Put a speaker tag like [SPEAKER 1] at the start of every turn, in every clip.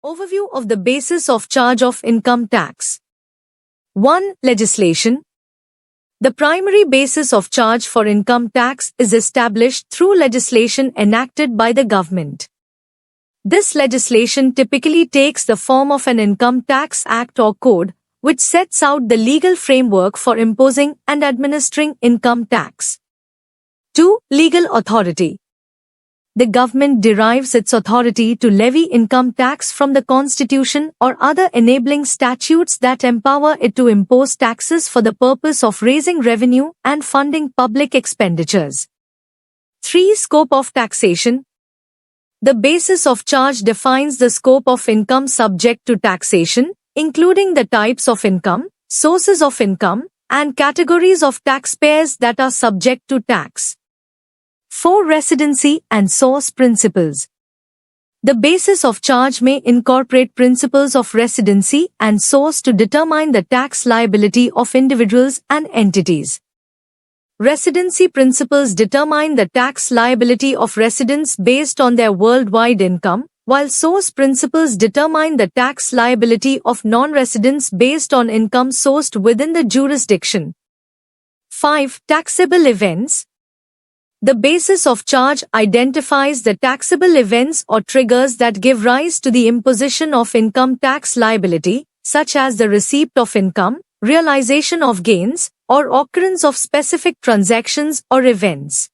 [SPEAKER 1] Overview of the basis of charge of income tax. 1. Legislation. The primary basis of charge for income tax is established through legislation enacted by the government. This legislation typically takes the form of an Income Tax Act or Code, which sets out the legal framework for imposing and administering income tax. 2. Legal authority. The government derives its authority to levy income tax from the Constitution or other enabling statutes that empower it to impose taxes for the purpose of raising revenue and funding public expenditures. 3. Scope of taxation. The basis of charge defines the scope of income subject to taxation, including the types of income, sources of income, and categories of taxpayers that are subject to tax. 4. Residency and source principles. The basis of charge may incorporate principles of residency and source to determine the tax liability of individuals and entities. Residency principles determine the tax liability of residents based on their worldwide income, while source principles determine the tax liability of non-residents based on income sourced within the jurisdiction. 5. Taxable events. The basis of charge identifies the taxable events or triggers that give rise to the imposition of income tax liability, such as the receipt of income, realization of gains, or occurrence of specific transactions or events.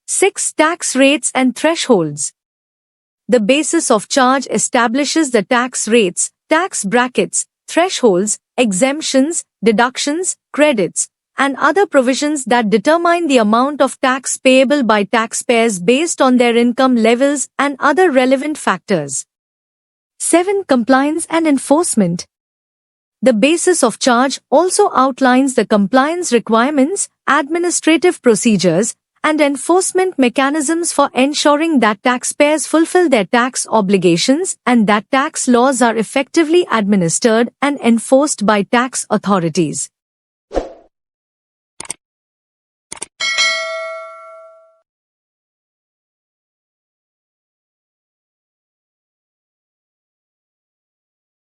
[SPEAKER 1] 6. Tax rates and thresholds. The basis of charge establishes the tax rates, tax brackets, thresholds, exemptions, deductions, credits, and other provisions that determine the amount of tax payable by taxpayers based on their income levels and other relevant factors. 7. Compliance and enforcement. The basis of charge also outlines the compliance requirements, administrative procedures, and enforcement mechanisms for ensuring that taxpayers fulfill their tax obligations and that tax laws are effectively administered and enforced by tax authorities.